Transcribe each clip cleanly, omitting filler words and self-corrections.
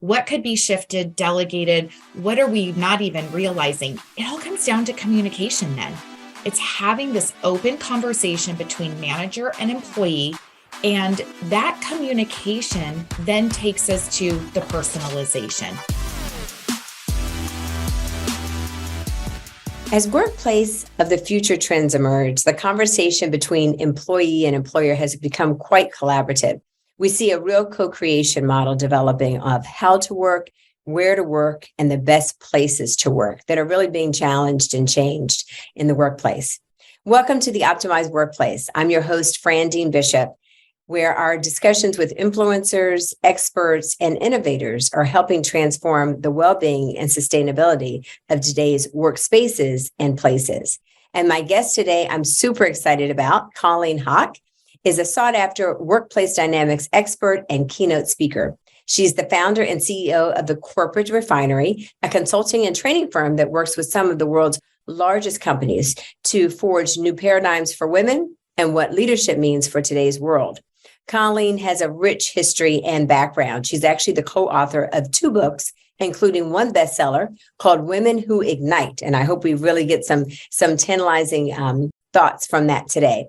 what could be shifted, delegated, what are we not even realizing? It all comes down to communication then. It's having this open conversation between manager and employee, and that communication then takes us to the personalization. As workplace of the future trends emerge, the conversation between employee and employer has become quite collaborative. We see a real co-creation model developing of how to work, where to work, and the best places to work that are really being challenged and changed in the workplace. Welcome to the Optimized Workplace. I'm your host, Fran Bishop, where our discussions with influencers, experts, and innovators are helping transform the well-being and sustainability of today's workspaces and places. And my guest today, I'm super excited about, Colleen Hauk, is a sought-after workplace dynamics expert and keynote speaker. She's the founder and CEO of the Corporate Refinery, a consulting and training firm that works with some of the world's largest companies to forge new paradigms for women and what leadership means for today's world. Colleen has a rich history and background. She's actually the co-author of 2 books, including one bestseller called Women Who Ignite. And I hope we really get some tantalizing thoughts from that today,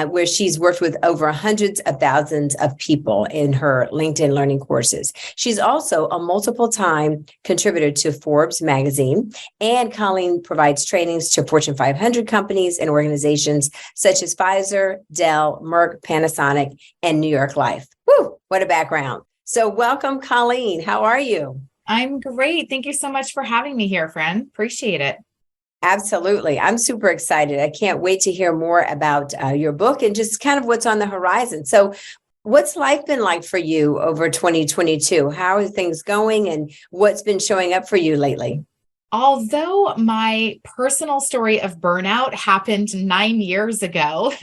where she's worked with over hundreds of thousands of people in her LinkedIn learning courses. She's also a multiple-time contributor to Forbes magazine, and Colleen provides trainings to Fortune 500 companies and organizations such as Pfizer, Dell, Merck, Panasonic, and New York Life. Woo, what a background. So welcome, Colleen. How are you? I'm great. Thank you so much for having me here, Fran. Appreciate it. Absolutely. I'm super excited. I can't wait to hear more about your book and just kind of what's on the horizon. So what's life been like for you over 2022? How are things going and what's been showing up for you lately? Although my personal story of burnout happened 9 years ago,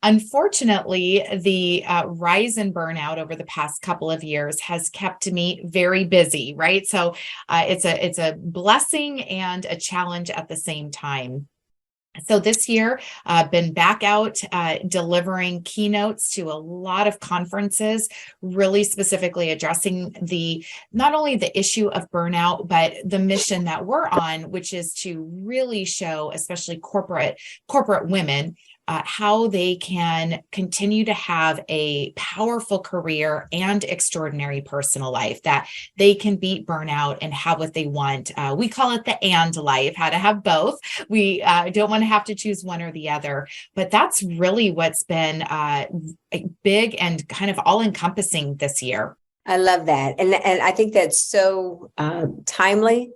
unfortunately, the rise in burnout over the past couple of years has kept me very busy, right? So it's a blessing and a challenge at the same time. So this year, been back out delivering keynotes to a lot of conferences, really specifically addressing not only the issue of burnout, but the mission that we're on, which is to really show, especially corporate women, how they can continue to have a powerful career and extraordinary personal life, that they can beat burnout and have what they want. We call it the and life, how to have both. We don't want to have to choose one or the other, but that's really what's been big and kind of all-encompassing this year. I love that. And I think that's so timely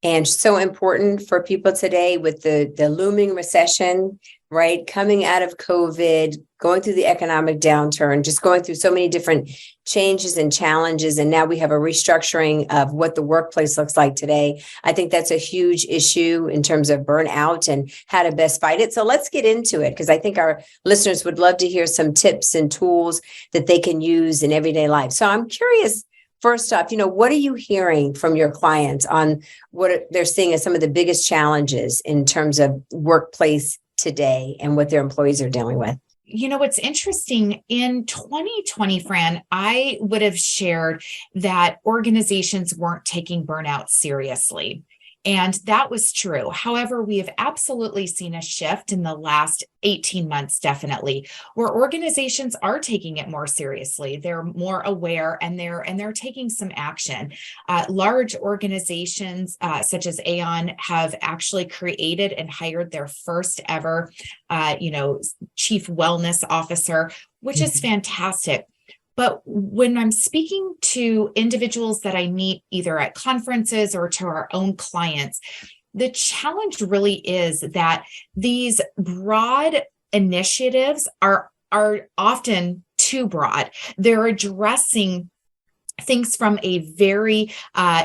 and so important for people today with the looming recession, right? Coming out of COVID, going through the economic downturn, just going through so many different changes and challenges. And now we have a restructuring of what the workplace looks like today. I think that's a huge issue in terms of burnout and how to best fight it. So let's get into it, because I think our listeners would love to hear some tips and tools that they can use in everyday life. So I'm curious, first off, what are you hearing from your clients on what they're seeing as some of the biggest challenges in terms of workplace today and what their employees are dealing with? What's interesting in 2020, Fran, I would have shared that organizations weren't taking burnout seriously. And that was true. However, we have absolutely seen a shift in the last 18 months, definitely, where organizations are taking it more seriously. They're more aware and they're taking some action. Large organizations such as Aon have actually created and hired their first ever, chief wellness officer, which is fantastic. But when I'm speaking to individuals that I meet either at conferences or to our own clients, the challenge really is that these broad initiatives are often too broad. They're addressing things from a very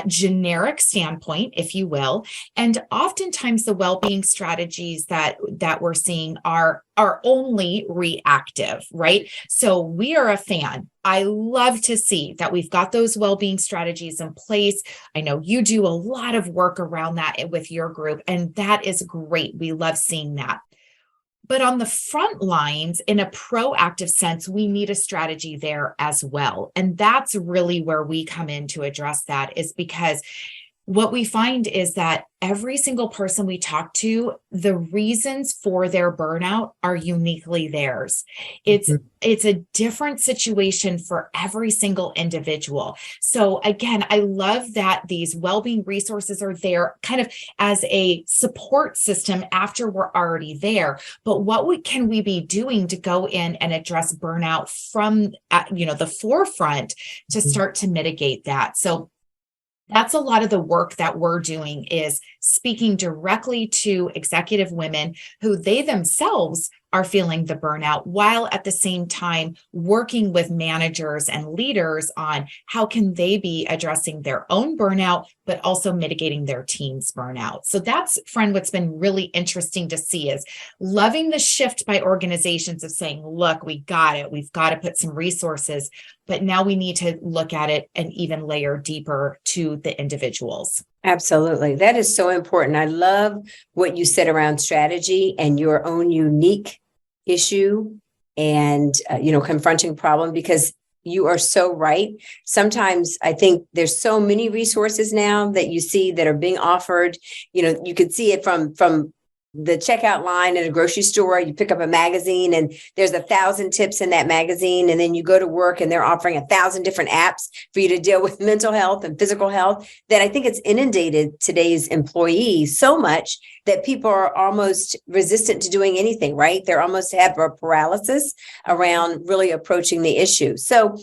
generic standpoint, if you will. And oftentimes the well-being strategies that we're seeing are only reactive, right? So we are a fan. I love to see that we've got those well-being strategies in place. I know you do a lot of work around that with your group, and that is great. We love seeing that. But on the front lines, in a proactive sense, we need a strategy there as well. And that's really where we come in to address that, is because what we find is that every single person we talk to, the reasons for their burnout are uniquely theirs. It's a different situation for every single individual. So again, I love that these well-being resources are there kind of as a support system after we're already there. But what can we be doing to go in and address burnout from the forefront to start to mitigate that? So that's a lot of the work that we're doing, is speaking directly to executive women who they themselves are feeling the burnout, while at the same time working with managers and leaders on how can they be addressing their own burnout, but also mitigating their team's burnout. So that's, Fran, what's been really interesting to see, is loving the shift by organizations of saying, look, we got it. We've got to put some resources, but now we need to look at it and even layer deeper to the individuals. Absolutely. That is so important. I love what you said around strategy and your own unique issue and, confronting problem, because you are so right. Sometimes I think there's so many resources now that you see that are being offered. You could see it from the checkout line at a grocery store. You pick up a magazine and there's 1,000 tips in that magazine. And then you go to work and they're offering 1,000 different apps for you to deal with mental health and physical health, that I think it's inundated today's employees so much that people are almost resistant to doing anything, right? They're almost have a paralysis around really approaching the issue. So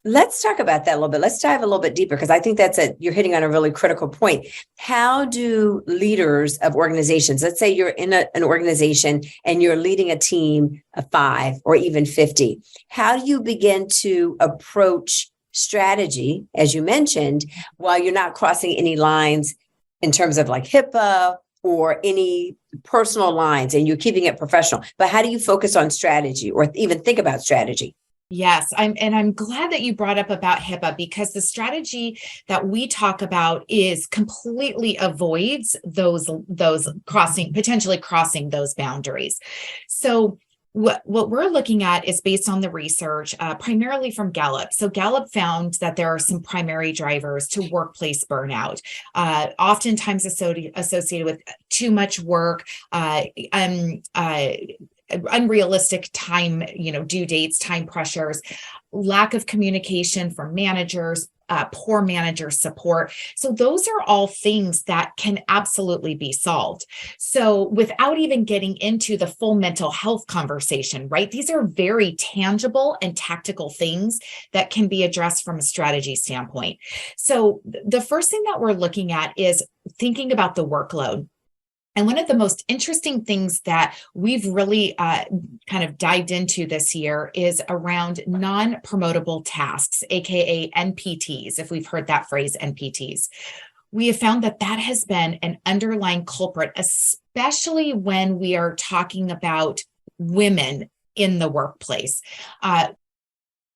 let's talk about that a little bit. Let's dive a little bit deeper, because I think you're hitting on a really critical point. How do leaders of organizations, let's say you're in an organization and you're leading a team of 5 or even 50, how do you begin to approach strategy, as you mentioned, while you're not crossing any lines in terms of like HIPAA or any personal lines, and you're keeping it professional? But how do you focus on strategy or even think about strategy? Yes, I'm glad that you brought up about HIPAA, because the strategy that we talk about is completely avoids those potentially crossing those boundaries. So what we're looking at is based on the research, primarily from Gallup. So Gallup found that there are some primary drivers to workplace burnout, oftentimes associated with too much work, unrealistic time, due dates, time pressures, lack of communication from managers, poor manager support. So those are all things that can absolutely be solved. So without even getting into the full mental health conversation, right? These are very tangible and tactical things that can be addressed from a strategy standpoint. So the first thing that we're looking at is thinking about the workload. And one of the most interesting things that we've really kind of dived into this year is around non-promotable tasks, aka NPTs, if we've heard that phrase, NPTs. We have found that has been an underlying culprit, especially when we are talking about women in the workplace.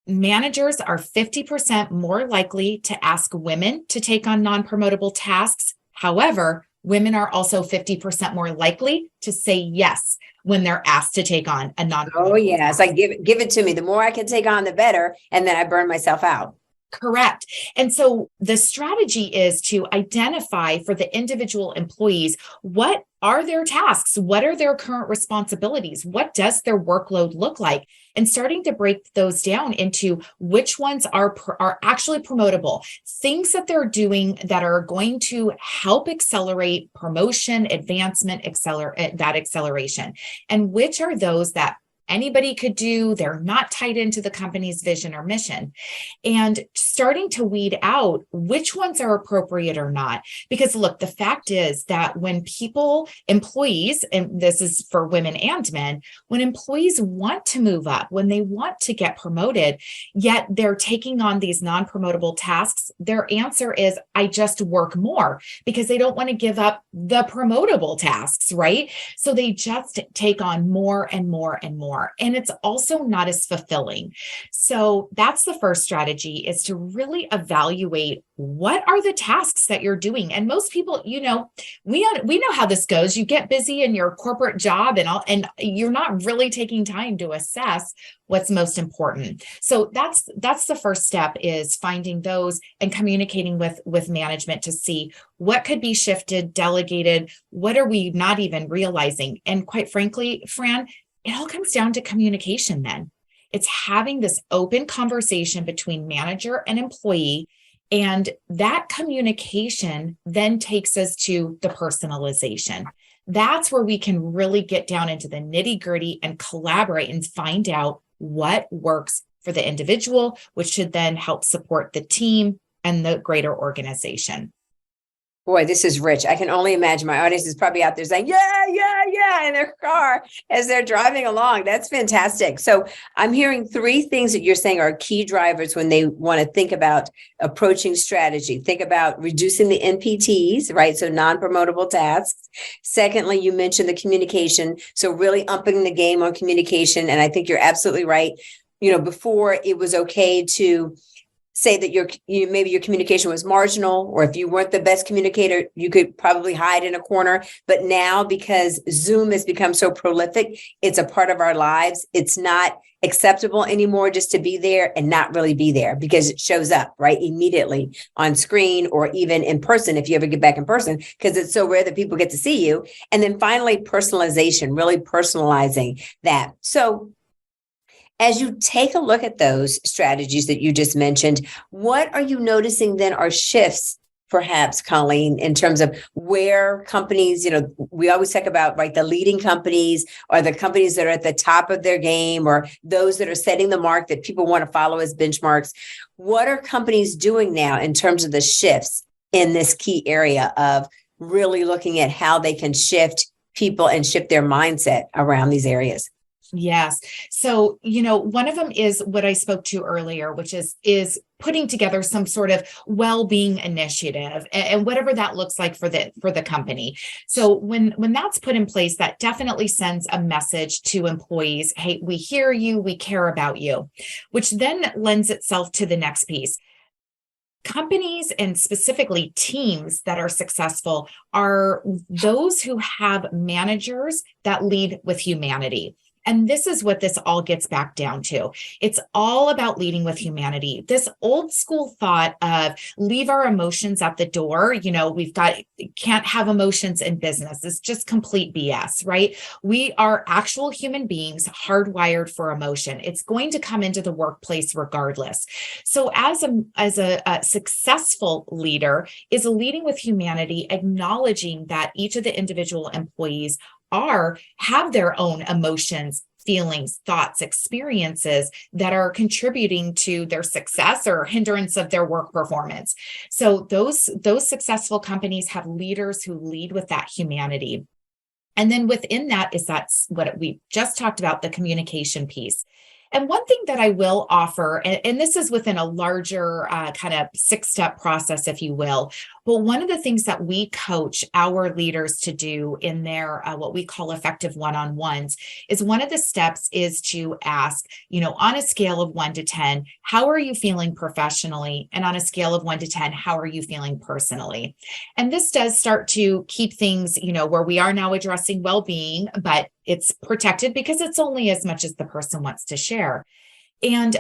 Managers are 50% more likely to ask women to take on non-promotable tasks. However, women are also 50% more likely to say yes when they're asked to take on a non-promotable task. Oh, yeah. It's like, give it to me. The more I can take on, the better. And then I burn myself out. Correct. And so the strategy is to identify for the individual employees, what are their tasks? What are their current responsibilities? What does their workload look like? And starting to break those down into which ones are actually promotable, things that they're doing that are going to help accelerate promotion, advancement, that acceleration, and which are those that anybody could do. They're not tied into the company's vision or mission, and starting to weed out which ones are appropriate or not. Because look, the fact is that when employees, and this is for women and men, when employees want to move up, when they want to get promoted, yet they're taking on these non-promotable tasks, their answer is, I just work more, because they don't want to give up the promotable tasks, right? So they just take on more and more and more. anymore. And it's also not as fulfilling. So that's the first strategy, is to really evaluate what are the tasks that you're doing. And most people, we know how this goes. You get busy in your corporate job and you're not really taking time to assess what's most important. So that's the first step, is finding those and communicating with management to see what could be shifted, delegated, what are we not even realizing. And quite frankly, Fran, it all comes down to communication then. It's having this open conversation between manager and employee. And that communication then takes us to the personalization. That's where we can really get down into the nitty-gritty and collaborate and find out what works for the individual, which should then help support the team and the greater organization. Boy, this is rich. I can only imagine my audience is probably out there saying, yeah, in their car as they're driving along. That's fantastic. So I'm hearing three things that you're saying are key drivers when they want to think about approaching strategy. Think about reducing the NPTs, right? So non-promotable tasks. Secondly, you mentioned the communication. So really upping the game on communication. And I think you're absolutely right. Before it was okay to say that maybe your communication was marginal, or if you weren't the best communicator, you could probably hide in a corner. But now, because Zoom has become so prolific, it's a part of our lives. It's not acceptable anymore just to be there and not really be there, because it shows up right immediately on screen or even in person if you ever get back in person, because it's so rare that people get to see you. And then finally, personalization, really personalizing that. So as you take a look at those strategies that you just mentioned, what are you noticing then are shifts, perhaps, Colleen, in terms of where companies, we always talk about, right, the leading companies or the companies that are at the top of their game, or those that are setting the mark that people want to follow as benchmarks. What are companies doing now in terms of the shifts in this key area of really looking at how they can shift people and shift their mindset around these areas? Yes. So, one of them is what I spoke to earlier, which is putting together some sort of well-being initiative, and whatever that looks like for the company. So when that's put in place, that definitely sends a message to employees, hey, we hear you, we care about you, which then lends itself to the next piece. Companies, and specifically teams that are successful, are those who have managers that lead with humanity. And this is what this all gets back down to. It's all about leading with humanity. This old school thought of leave our emotions at the door. Can't have emotions in business. It's just complete BS, right? We are actual human beings hardwired for emotion. It's going to come into the workplace regardless. So as a successful leader is leading with humanity, acknowledging that each of the individual employees have their own emotions, feelings, thoughts, experiences that are contributing to their success or hindrance of their work performance. So those successful companies have leaders who lead with that humanity. And then within that's what we just talked about, the communication piece. And one thing that I will offer, and this is within a larger kind of 6-step process, if you will, but one of the things that we coach our leaders to do in their what we call effective one-on-ones is, one of the steps is to ask, on a scale of 1 to 10, how are you feeling professionally? And on a scale of 1 to 10, how are you feeling personally? And this does start to keep things, where we are now addressing well-being, but it's protected because it's only as much as the person wants to share. And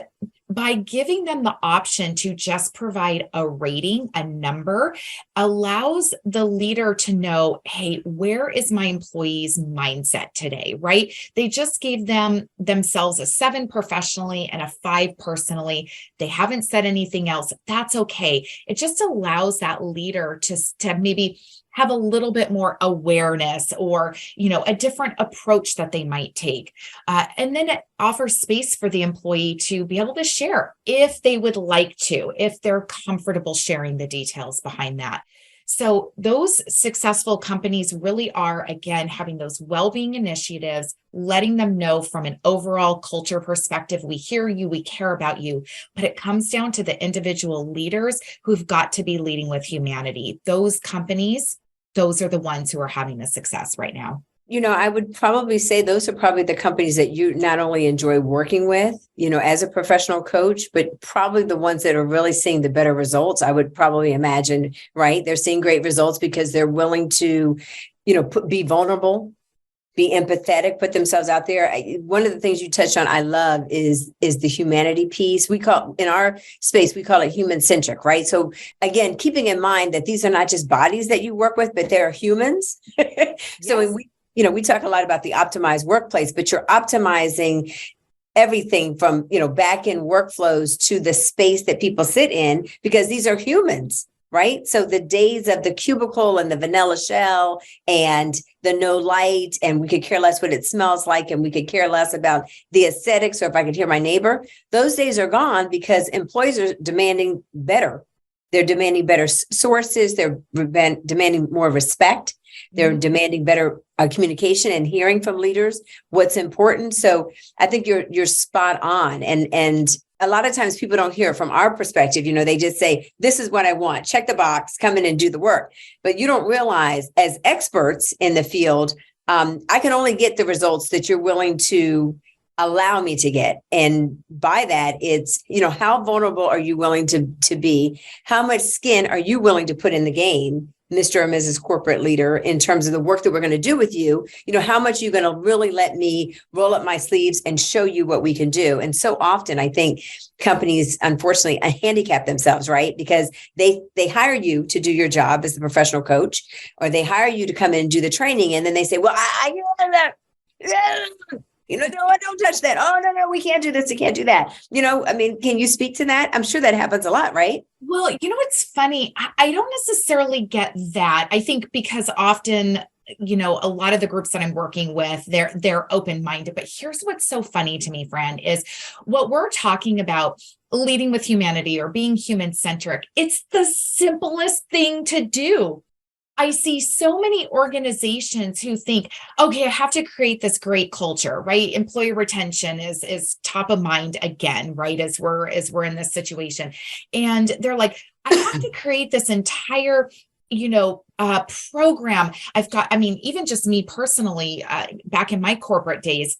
by giving them the option to just provide a rating, a number, allows the leader to know, hey, where is my employee's mindset today, right? They just gave themselves a 7 professionally and a 5 personally. They haven't said anything else. That's okay. It just allows that leader to maybe have a little bit more awareness, or, a different approach that they might take. And then it offers space for the employee to be able to share if they would like to, if they're comfortable sharing the details behind that. So those successful companies really are, again, having those well-being initiatives, letting them know from an overall culture perspective, we hear you, we care about you, but it comes down to the individual leaders who've got to be leading with humanity. Those companies, those are the ones who are having the success right now. I would probably say those are probably the companies that you not only enjoy working with, as a professional coach, but probably the ones that are really seeing the better results. I would probably imagine, right? They're seeing great results because they're willing to, be vulnerable, be empathetic, put themselves out there. One of the things you touched on, I love is the humanity piece. In our space, we call it human centric, right? So again, keeping in mind that these are not just bodies that you work with, but they're humans. So Yes. we talk a lot about the optimized workplace, but you're optimizing everything from, back end workflows to the space that people sit in, because these are humans, right? So the days of the cubicle and the vanilla shell and the no light, and we could care less what it smells like, and we could care less about the aesthetics or if I could hear my neighbor, those days are gone because employees are demanding better. They're demanding better sources. They're demanding more respect. They're demanding better communication and hearing from leaders what's important. So I think you're spot on. And a lot of times people don't hear from our perspective. They just say, this is what I want. Check the box, come in and do the work. But you don't realize, as experts in the field, I can only get the results that you're willing to allow me to get. And by that, it's, how vulnerable are you willing to be? How much skin are you willing to put in the game, Mr. or Mrs. Corporate Leader, in terms of the work that we're going to do with you? How much are you going to really let me roll up my sleeves and show you what we can do? And so often I think companies, unfortunately, handicap themselves, right? Because they hire you to do your job as a professional coach, or they hire you to come in and do the training. And then they say, well, I know that. No, don't touch that. Oh, no, we can't do this. We can't do that. Can you speak to that? I'm sure that happens a lot, right? Well, it's funny. I don't necessarily get that. I think because often, a lot of the groups that I'm working with, they're open-minded. But here's what's so funny to me, Fran, is what we're talking about, leading with humanity or being human-centric. It's the simplest thing to do. I see so many organizations who think, okay, I have to create this great culture, right? Employee retention is top of mind again, right? As we're in this situation. And they're like, I have to create this entire, program. Even just me personally, back in my corporate days,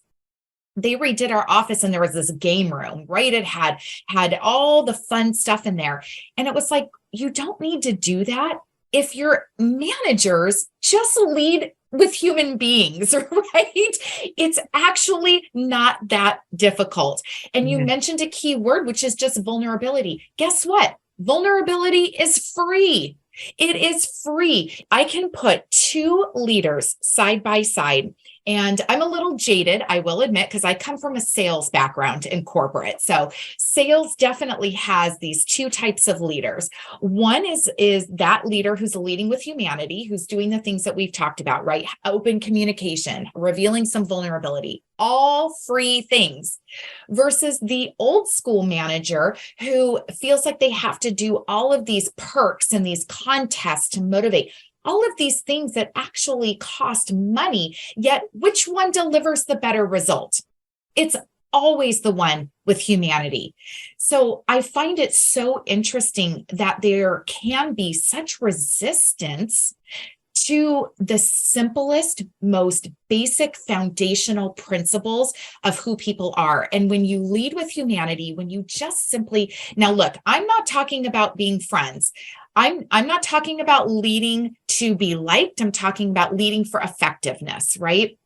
they redid our office and there was this game room, right? It had all the fun stuff in there. And it was like, you don't need to do that if your managers just lead with human beings, right? It's actually not that difficult. And you mentioned a key word, which is just vulnerability. Guess what? Vulnerability is free. It is free. I can put two leaders side by side. And I'm a little jaded, I will admit, because I come from a sales background in corporate. So sales definitely has these two types of leaders. One is that leader who's leading with humanity, who's doing the things that we've talked about, right? Open communication, revealing some vulnerability, all free things, versus the old school manager who feels like they have to do all of these perks and these contests to motivate. All of these things that actually cost money, yet which one delivers the better result? It's always the one with humanity. So I find it so interesting that there can be such resistance to the simplest, most basic foundational principles of who people are. And when you lead with humanity, when you just simply, now look, I'm not talking about being friends. I'm not talking about leading to be liked. I'm talking about leading for effectiveness, right?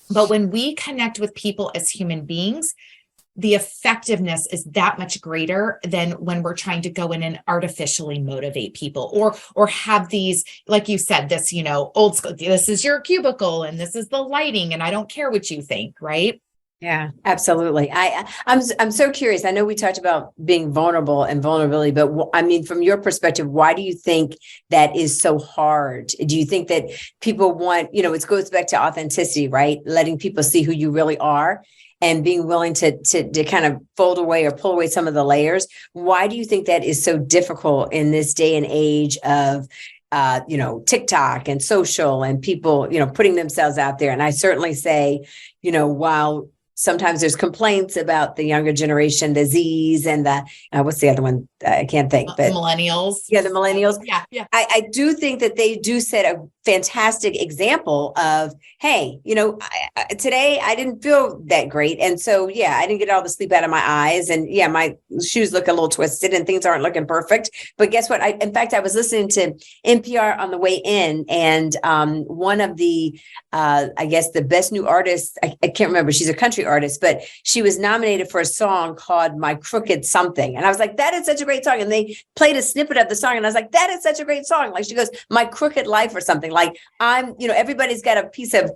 But when we connect with people as human beings, the effectiveness is that much greater than when we're trying to go in and artificially motivate people or have these, like you said, this, old school, this is your cubicle and this is the lighting and I don't care what you think, right? Yeah, absolutely. I'm so curious. I know we talked about being vulnerable and vulnerability, but from your perspective, why do you think that is so hard? Do you think that people want, it goes back to authenticity, right? Letting people see who you really are and being willing to kind of fold away or pull away some of the layers. Why do you think that is so difficult in this day and age of TikTok and social and people, putting themselves out there? And I certainly say, while sometimes there's complaints about the younger generation, the Z's and the, what's the other one? I can't think, but millennials. Yeah, the millennials. Yeah. I do think that they do set a fantastic example of, hey, today I didn't feel that great. And so, yeah, I didn't get all the sleep out of my eyes. And yeah, my shoes look a little twisted and things aren't looking perfect. But guess what? In fact, I was listening to NPR on the way in, and one of the, I guess, the best new artists, I can't remember, she's a country artist, but she was nominated for a song called My Crooked Something. And I was like, that is such a great song. And they played a snippet of the song. And I was like, that is such a great song. Like she goes, My Crooked Life or something. Like everybody's got a piece of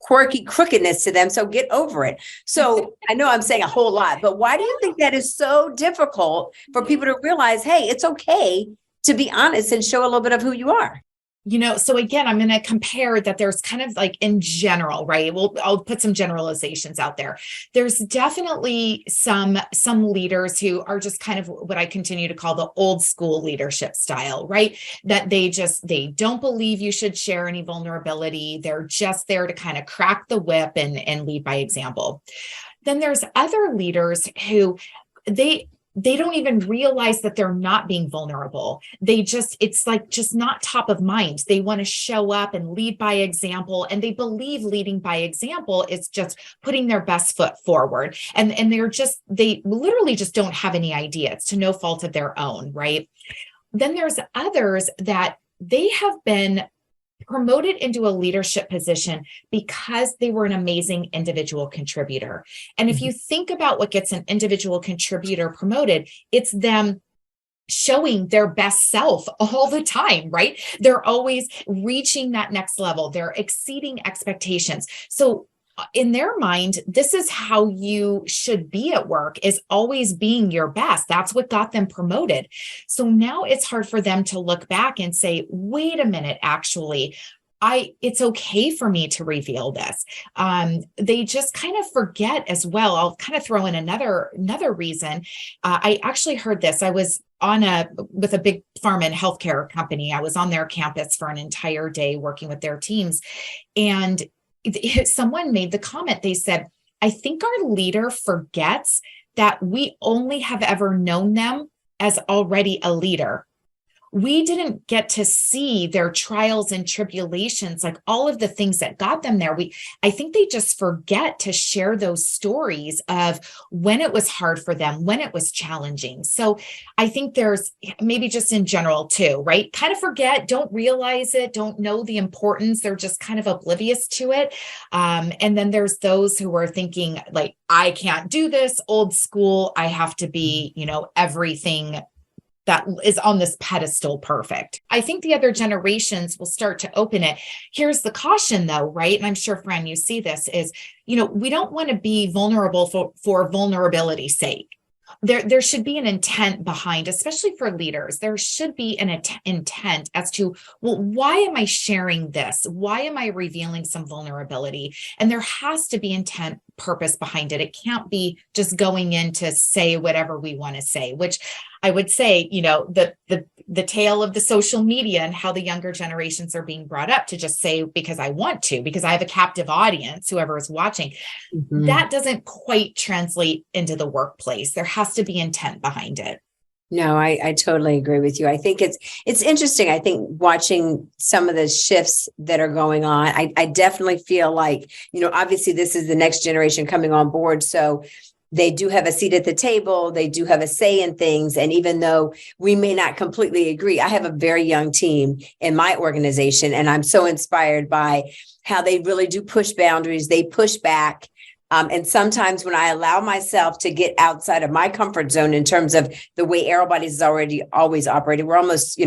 quirky crookedness to them. So get over it. So I know I'm saying a whole lot, but why do you think that is so difficult for people to realize, hey, it's okay to be honest and show a little bit of who you are? So again, I'm going to compare that there's kind of like in general, right? I'll put some generalizations out there. There's definitely some leaders who are just kind of what I continue to call the old school leadership style, right? That they don't believe you should share any vulnerability. They're just there to kind of crack the whip and lead by example. Then there's other leaders who they don't even realize that they're not being vulnerable. It's like just not top of mind. They want to show up and lead by example. And they believe leading by example is just putting their best foot forward. And they literally just don't have any idea. It's to no fault of their own, right? Then there's others that they have been promoted into a leadership position because they were an amazing individual contributor. And if you think about what gets an individual contributor promoted, it's them showing their best self all the time, right? They're always reaching that next level. They're exceeding expectations. So in their mind, this is how you should be at work, is always being your best. That's what got them promoted. So now it's hard for them to look back and say, wait a minute, actually, it's okay for me to reveal this. They just kind of forget as well. I'll kind of throw in another reason. I actually heard this. I was with a big pharma and healthcare company. I was on their campus for an entire day working with their teams. And someone made the comment, they said, I think our leader forgets that we only have ever known them as already a leader. We didn't get to see their trials and tribulations, like all of the things that got them there. I think they just forget to share those stories of when it was hard for them, when it was challenging. So I think there's maybe just in general too, right? Kind of forget, don't realize it, don't know the importance. They're just kind of oblivious to it. And then there's those who are thinking like, I can't do this, old school. I have to be, everything that is on this pedestal perfect. I think the other generations will start to open it. Here's the caution though, right? And I'm sure, Fran, you see this is, we don't want to be vulnerable for vulnerability's sake. There should be an intent behind, especially for leaders. There should be an intent as to, well, why am I sharing this? Why am I revealing some vulnerability? And there has to be intent, purpose behind it. It can't be just going in to say whatever we want to say, which I would say, the tale of the social media and how the younger generations are being brought up to just say, because I want to, because I have a captive audience, whoever is watching, that doesn't quite translate into the workplace. There has to be intent behind it. No, I totally agree with you. I think it's interesting. I think watching some of the shifts that are going on, I definitely feel like, obviously this is the next generation coming on board. So they do have a seat at the table. They do have a say in things. And even though we may not completely agree, I have a very young team in my organization, and I'm so inspired by how they really do push boundaries. They push back. And sometimes when I allow myself to get outside of my comfort zone in terms of the way Aerobodies has always operated, we're almost,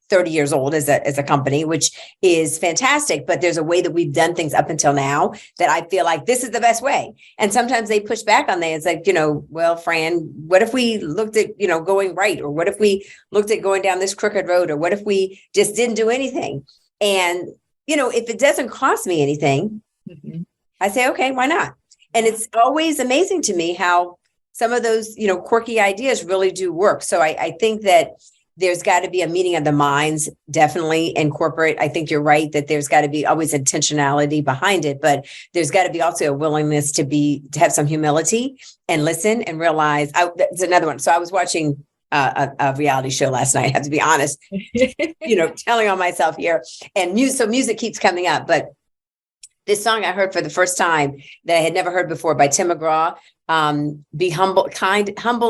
30 years old as a company, which is fantastic. But there's a way that we've done things up until now that I feel like this is the best way. And sometimes they push back on that. It's like, well, Fran, what if we looked at, going right? Or what if we looked at going down this crooked road? Or what if we just didn't do anything? And, if it doesn't cost me anything, I say, okay, why not? And it's always amazing to me how some of those, quirky ideas really do work. So I think that There's got to be a meeting of the minds, definitely in corporate. I think you're right that there's got to be always intentionality behind it, but there's got to be also a willingness to have some humility and listen and realize. That's another one. So I was watching a reality show last night. I have to be honest, telling on myself here, and so music keeps coming up, but this song I heard for the first time that I had never heard before by Tim McGraw, be humble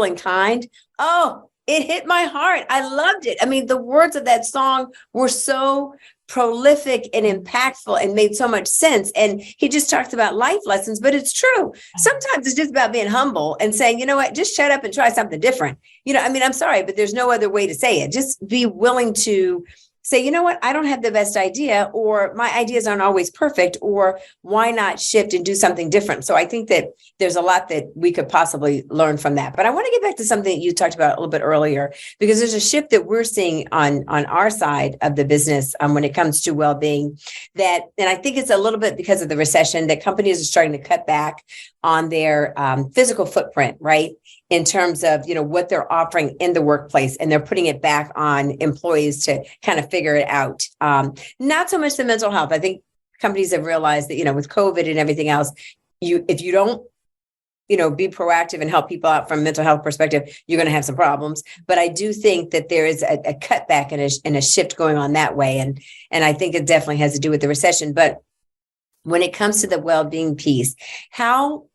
and kind. Oh, it hit my heart. I loved it. I mean, the words of that song were so prolific and impactful and made so much sense. And he just talks about life lessons, but it's true. Sometimes it's just about being humble and saying, you know what, just shut up and try something different. I'm sorry, but there's no other way to say it. Just be willing to say, you know what, I don't have the best idea, or my ideas aren't always perfect, or why not shift and do something different? So I think that there's a lot that we could possibly learn from that. But I want to get back to something that you talked about a little bit earlier, because there's a shift that we're seeing on our side of the business when it comes to well-being, and I think it's a little bit because of the recession that companies are starting to cut back on their physical footprint, right? In terms of, what they're offering in the workplace, and they're putting it back on employees to kind of figure it out. Not so much the mental health. I think companies have realized that, with COVID and everything else, if you don't, be proactive and help people out from a mental health perspective, you're going to have some problems. But I do think that there is a cutback and a shift going on that way. And I think it definitely has to do with the recession. But when it comes to the well-being piece, how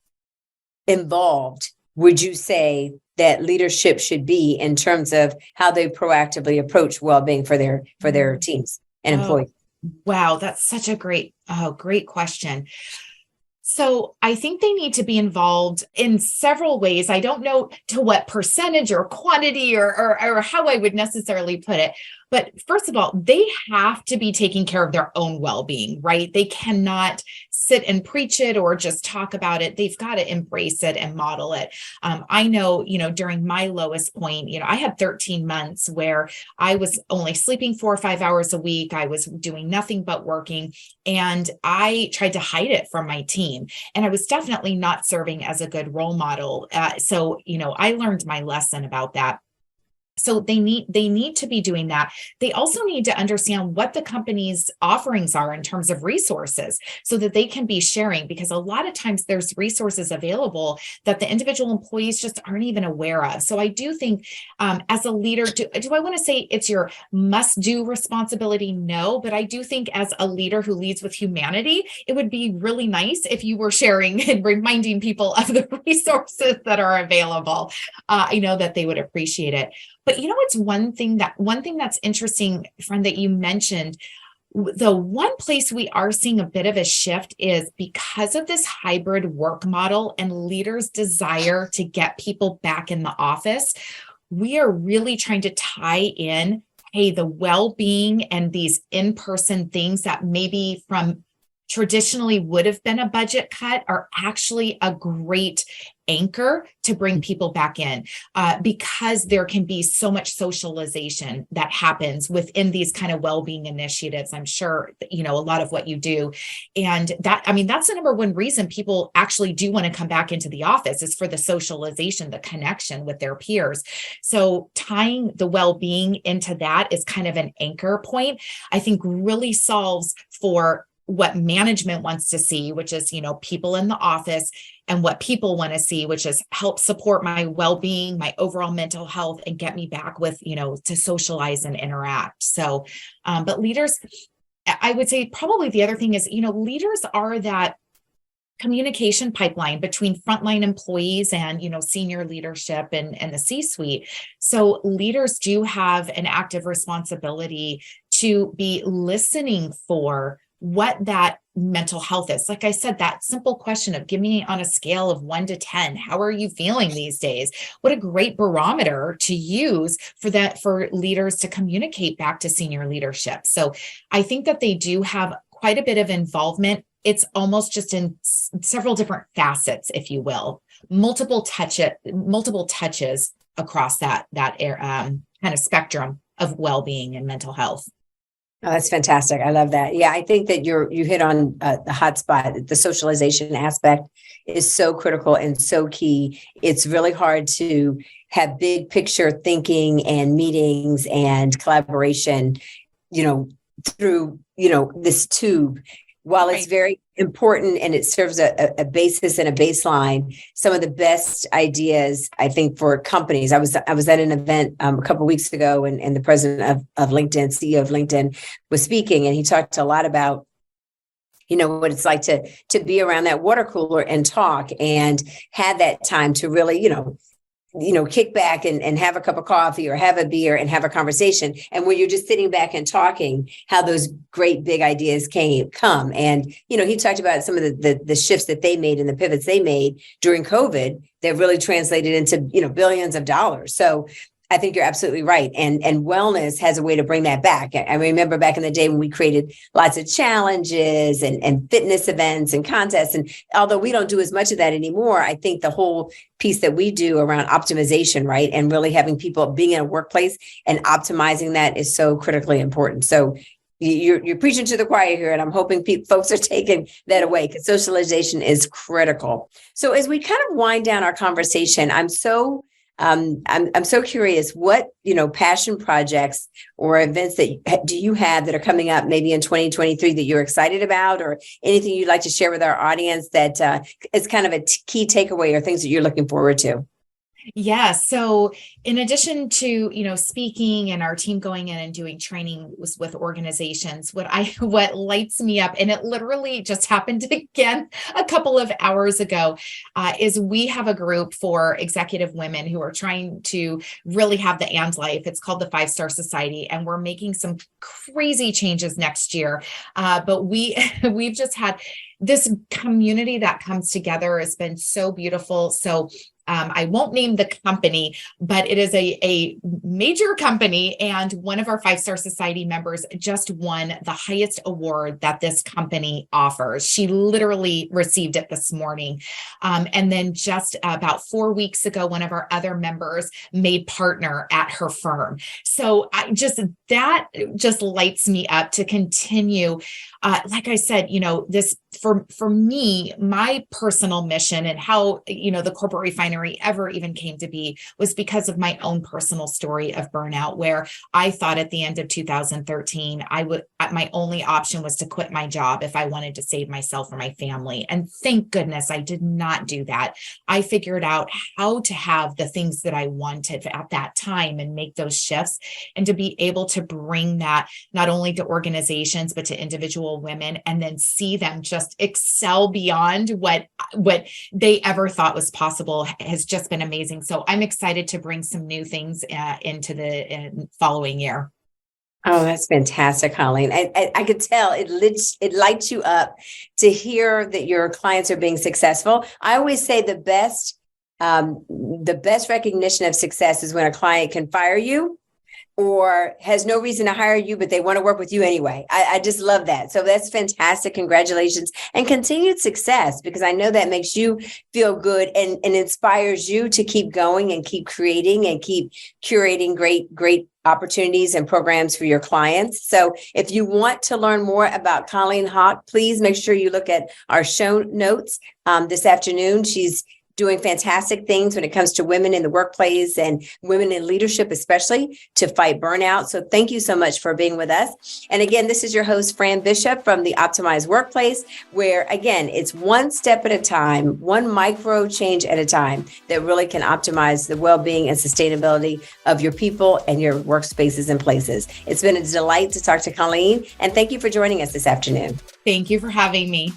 involved would you say that leadership should be in terms of how they proactively approach well-being for their teams and employees? Wow, that's such a great question. So I think they need to be involved in several ways. I don't know to what percentage or quantity or how I would necessarily put it. But first of all, they have to be taking care of their own well-being, right? They cannot sit and preach it or just talk about it. They've got to embrace it and model it. I know, during my lowest point, I had 13 months where I was only sleeping 4 or 5 hours a week. I was doing nothing but working, and I tried to hide it from my team. And I was definitely not serving as a good role model. So I learned my lesson about that. So they need to be doing that. They also need to understand what the company's offerings are in terms of resources so that they can be sharing, because a lot of times there's resources available that the individual employees just aren't even aware of. So I do think as a leader, do I want to say it's your must-do responsibility? No, but I do think as a leader who leads with humanity, it would be really nice if you were sharing and reminding people of the resources that are available. I know that they would appreciate it. But it's one thing that's interesting, Fran, that you mentioned. The one place we are seeing a bit of a shift is because of this hybrid work model and leaders' desire to get people back in the office. We are really trying to tie in, hey, the well-being and these in-person things that maybe from traditionally would have been a budget cut are actually a great anchor to bring people back in, because there can be so much socialization that happens within these kind of well-being initiatives. I'm sure, a lot of what you do. And that's the number one reason people actually do want to come back into the office is for the socialization, the connection with their peers. So tying the well-being into that is kind of an anchor point, I think really solves for what management wants to see, which is, people in the office, and what people want to see, which is help support my well-being, my overall mental health, and get me back with, to socialize and interact. So, but leaders, I would say probably the other thing is, leaders are that communication pipeline between frontline employees and, senior leadership and the C-suite. So leaders do have an active responsibility to be listening for what that mental health is. Like I said, that simple question of give me on a scale of 1 to 10, how are you feeling these days? What a great barometer to use for leaders to communicate back to senior leadership. So I think that they do have quite a bit of involvement. It's almost just in several different facets, if you will, multiple touches across that kind of spectrum of well-being and mental health. Oh, that's fantastic. I love that. Yeah, I think that you hit on the hot spot. The socialization aspect is so critical and so key. It's really hard to have big picture thinking and meetings and collaboration, you know, through, this tube. While it's Right. very important and it serves a basis and a baseline, some of the best ideas, I think, for companies. I was at an event a couple of weeks ago, and the president of LinkedIn, CEO of LinkedIn, was speaking, and he talked a lot about what it's like to be around that water cooler and talk and have that time to really kick back and have a cup of coffee or have a beer and have a conversation. And when you're just sitting back and talking, how those great big ideas come. And, he talked about some of the shifts that they made and the pivots they made during COVID that really translated into, billions of dollars. So I think you're absolutely right. And wellness has a way to bring that back. I remember back in the day when we created lots of challenges and fitness events and contests. And although we don't do as much of that anymore, I think the whole piece that we do around optimization, right, and really having people being in a workplace and optimizing that is so critically important. So you're preaching to the choir here, and I'm hoping folks are taking that away, because socialization is critical. So as we kind of wind down our conversation, I'm so curious, what, passion projects or events that do you have that are coming up maybe in 2023 that you're excited about, or anything you'd like to share with our audience that is kind of a key takeaway or things that you're looking forward to? Yeah. So in addition to, speaking and our team going in and doing training with organizations, what lights me up, and it literally just happened again a couple of hours ago, is we have a group for executive women who are trying to really have the and life. It's called the 5-Star Society, and we're making some crazy changes next year. But we've just had this community that comes together. Has been so beautiful. So I won't name the company, but it is a major company. And one of our 5-Star Society members just won the highest award that this company offers. She literally received it this morning. And then just about 4 weeks ago, one of our other members made partner at her firm. So that just lights me up to continue. Like I said, this for me, my personal mission and how, the Corporate Refinery ever even came to be was because of my own personal story of burnout, where I thought at the end of 2013, my only option was to quit my job if I wanted to save myself or my family. And thank goodness I did not do that. I figured out how to have the things that I wanted at that time and make those shifts, and to be able to bring that not only to organizations, but to individual women, and then see them just excel beyond what they ever thought was possible has just been amazing. So I'm excited to bring some new things into the following year. Oh, that's fantastic, Colleen. I could tell it lights you up to hear that your clients are being successful. I always say the best recognition of success is when a client can fire you or has no reason to hire you, but they want to work with you anyway. I just love that. So that's fantastic. Congratulations and continued success, because I know that makes you feel good and inspires you to keep going and keep creating and keep curating great opportunities and programs for your clients. So if you want to learn more about Colleen Hauk, please make sure you look at our show notes this afternoon. She's doing fantastic things when it comes to women in the workplace and women in leadership, especially to fight burnout. So thank you so much for being with us. And again, this is your host, Fran Bishop from the Optimized Workplace, where again, it's one step at a time, one micro change at a time that really can optimize the well-being and sustainability of your people and your workspaces and places. It's been a delight to talk to Colleen, and thank you for joining us this afternoon. Thank you for having me.